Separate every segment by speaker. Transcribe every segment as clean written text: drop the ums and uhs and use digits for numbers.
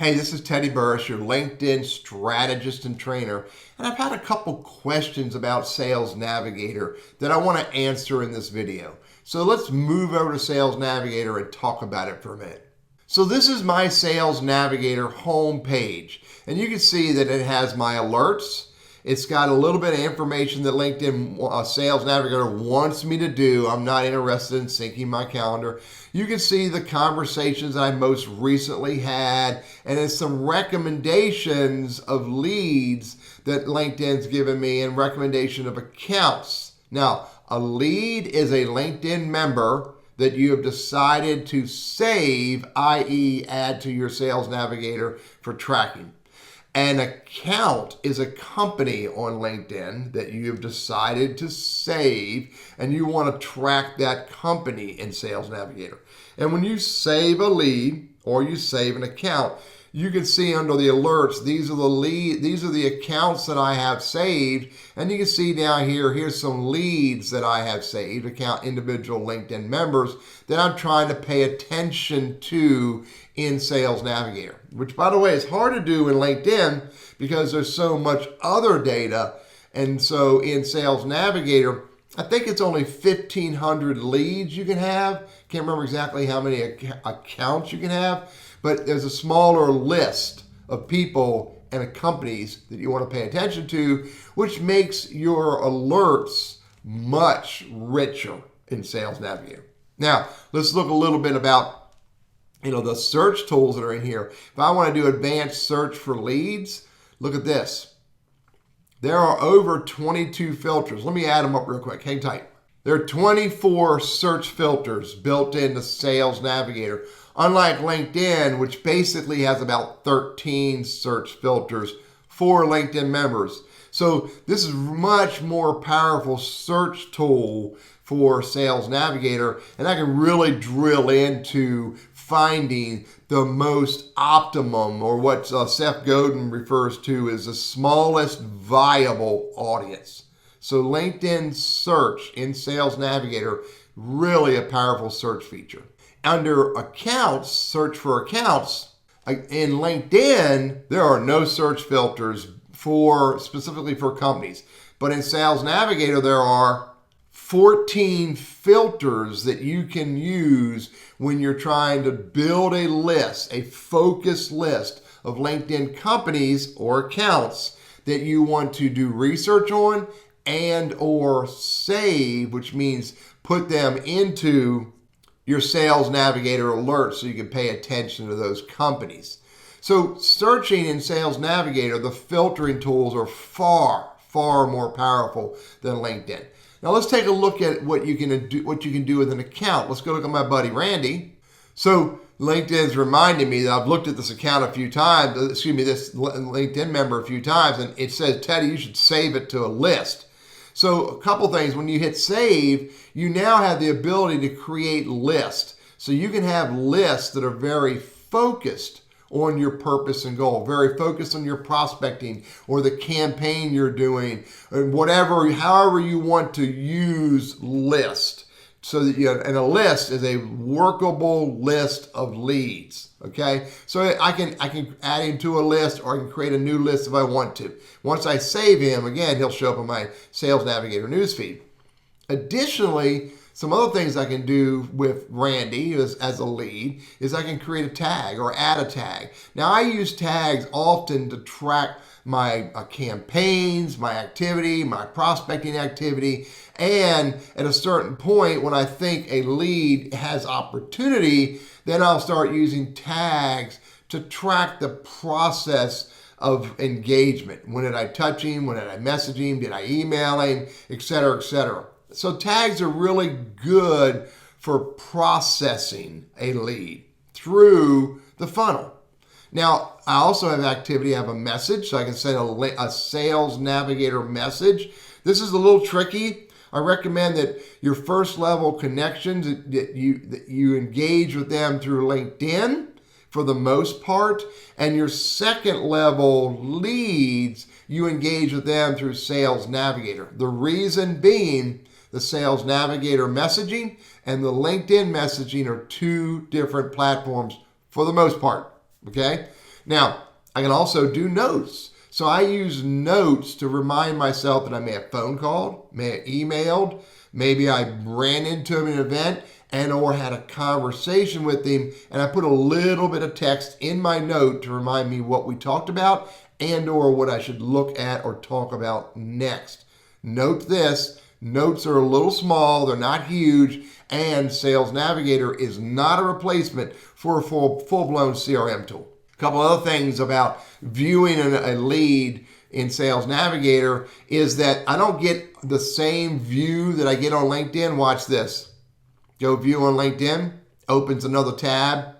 Speaker 1: Hey, this is Teddy Burriss, your LinkedIn strategist and trainer, and I've had a couple questions about Sales Navigator that I want to answer in this video. So let's move over to Sales Navigator and talk about it for a minute. So this is my Sales Navigator home page, and you can see that it has my alerts. It's got a little bit of information that LinkedIn Sales Navigator wants me to do. I'm not interested in syncing my calendar. You can see the conversations I most recently had, and it's some recommendations of leads that LinkedIn's given me and recommendation of accounts. Now, a lead is a LinkedIn member that you have decided to save, i.e. add to your Sales Navigator for tracking. An account is a company on LinkedIn that you have decided to save, and you want to track that company in Sales Navigator. And when you save a lead or you save an account, you can see under the alerts, these are the accounts that I have saved, and you can see down here, here's some leads that I have saved, individual LinkedIn members that I'm trying to pay attention to in Sales Navigator, which by the way is hard to do in LinkedIn because there's so much other data. And so in Sales Navigator, I think it's only 1,500 leads you can have. Can't remember exactly how many accounts you can have, but there's a smaller list of people and companies that you want to pay attention to, which makes your alerts much richer in Sales Navigator. Now, let's look a little bit about the search tools that are in here. If I want to do advanced search for leads, look at this. There are over 22 filters. Let me add them up real quick. Hang tight. There are 24 search filters built into Sales Navigator, unlike LinkedIn, which basically has about 13 search filters for LinkedIn members. So this is a much more powerful search tool for Sales Navigator, and I can really drill into finding the most optimum, or what Seth Godin refers to as the smallest viable audience. So LinkedIn search in Sales Navigator, really a powerful search feature. Under accounts, search for accounts, in LinkedIn, there are no search filters specifically for companies. But in Sales Navigator, there are 14 filters that you can use when you're trying to build a list, a focused list of LinkedIn companies or accounts that you want to do research on and or save, which means put them into your Sales Navigator alerts so you can pay attention to those companies. So searching in Sales Navigator, the filtering tools are far, far more powerful than LinkedIn. Now let's take a look at what you can do with an account. Let's go look at my buddy Randy. So LinkedIn's reminding me that I've looked at this account a few times, this LinkedIn member a few times, and it says, Teddy, you should save it to a list. So a couple things, when you hit save, you now have the ability to create lists. So you can have lists that are very focused on your purpose and goal, very focused on your prospecting or the campaign you're doing, and however you want to use list. So that and a list is a workable list of leads. Okay, so I can add him to a list, or I can create a new list if I want to. Once I save him, again, he'll show up in my Sales Navigator newsfeed. Additionally, some other things I can do with Randy as a lead is I can create a tag or add a tag. Now I use tags often to track my campaigns, my activity, my prospecting activity, and at a certain point when I think a lead has opportunity, then I'll start using tags to track the process of engagement. When did I touch him? When did I message him? Did I email him? Et cetera, et cetera. So tags are really good for processing a lead through the funnel. Now, I also have activity. I have a message, so I can send a Sales Navigator message. This is a little tricky. I recommend that your first level connections, that you engage with them through LinkedIn for the most part, and your second level leads, you engage with them through Sales Navigator. The reason being, the Sales Navigator messaging and the LinkedIn messaging are two different platforms for the most part, okay? Now, I can also do notes. So I use notes to remind myself that I may have phone called, may have emailed, maybe I ran into him at an event and or had a conversation with him, and I put a little bit of text in my note to remind me what we talked about and or what I should look at or talk about next. Note this, notes are a little small, they're not huge, and Sales Navigator is not a replacement for a full-blown CRM tool. A couple other things about viewing a lead in Sales Navigator is that I don't get the same view that I get on LinkedIn. Watch this. Go view on LinkedIn, opens another tab,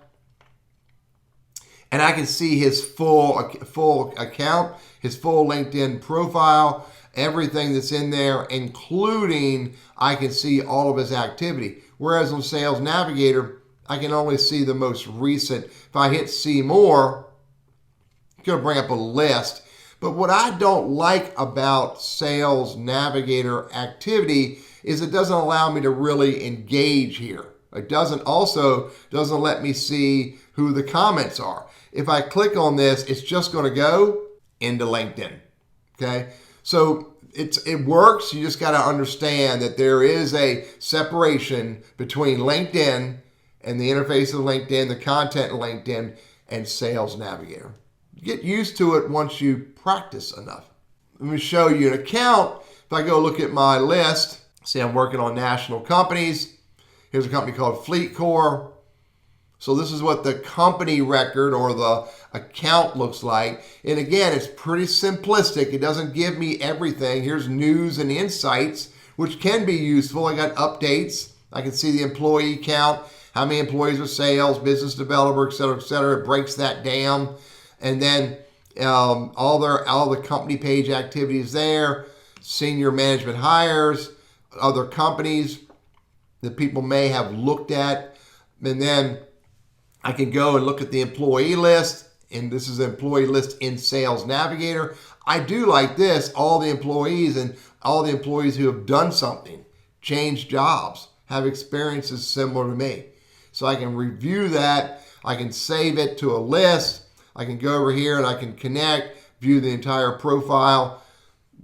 Speaker 1: and I can see his full account, his full LinkedIn profile, everything that's in there, including I can see all of his activity. Whereas on Sales Navigator, I can only see the most recent. If I hit see more, it's going to bring up a list. But what I don't like about Sales Navigator activity is it doesn't allow me to really engage here. It doesn't let me see who the comments are. If I click on this, it's just going to go into LinkedIn. Okay, so it works. You just got to understand that there is a separation between LinkedIn and the interface of LinkedIn, the content of LinkedIn, and Sales Navigator. Get used to it once you practice enough. Let me show you an account. If I go look at my list, see I'm working on national companies. Here's a company called FleetCor. So this is what the company record or the account looks like. And again, it's pretty simplistic. It doesn't give me everything. Here's news and insights, which can be useful. I got updates. I can see the employee count, how many employees are sales, business developer, et cetera, et cetera. It breaks that down. And then all the company page activities there, senior management hires, other companies that people may have looked at. And then I can go and look at the employee list, and this is the employee list in Sales Navigator. I do like this, all the employees and all the employees who have done something, changed jobs, have experiences similar to me. So I can review that, I can save it to a list, I can go over here and I can connect, view the entire profile,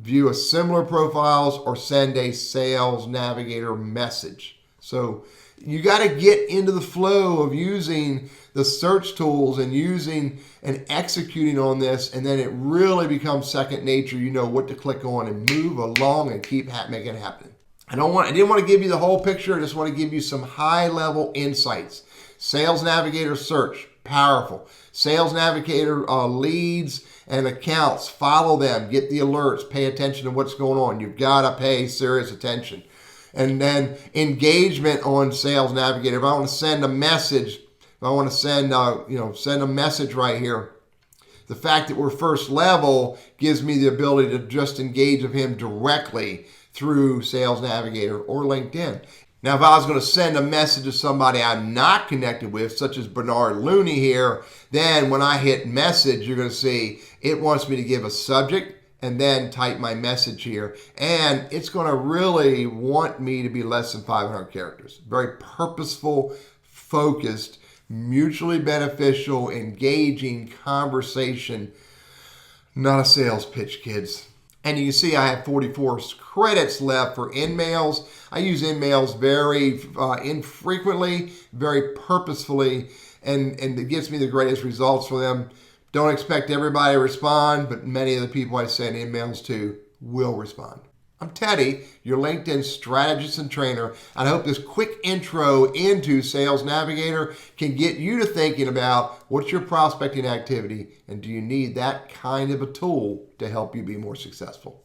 Speaker 1: view a similar profiles, or send a Sales Navigator message. So you got to get into the flow of using the search tools and using and executing on this, and then it really becomes second nature. You know what to click on and move along and keep making it happen. I didn't want to give you the whole picture. I just want to give you some high-level insights. Sales Navigator search, powerful. Sales Navigator leads and accounts, follow them, get the alerts, pay attention to what's going on. You've got to pay serious attention. And then engagement on Sales Navigator. If I want to send a message, if I want to send a message right here, the fact that we're first level gives me the ability to just engage with him directly through Sales Navigator or LinkedIn. Now, if I was going to send a message to somebody I'm not connected with, such as Bernard Looney here, then when I hit message, you're going to see it wants me to give a subject and then type my message here. And it's going to really want me to be less than 500 characters. Very purposeful, focused, mutually beneficial, engaging conversation. Not a sales pitch, kids. And you can see I have 44 credits left for InMails. I use InMails very infrequently, very purposefully, and it gives me the greatest results for them. Don't expect everybody to respond, but many of the people I send InMails to will respond. I'm Teddy, your LinkedIn strategist and trainer. And I hope this quick intro into Sales Navigator can get you to thinking about what's your prospecting activity and do you need that kind of a tool to help you be more successful.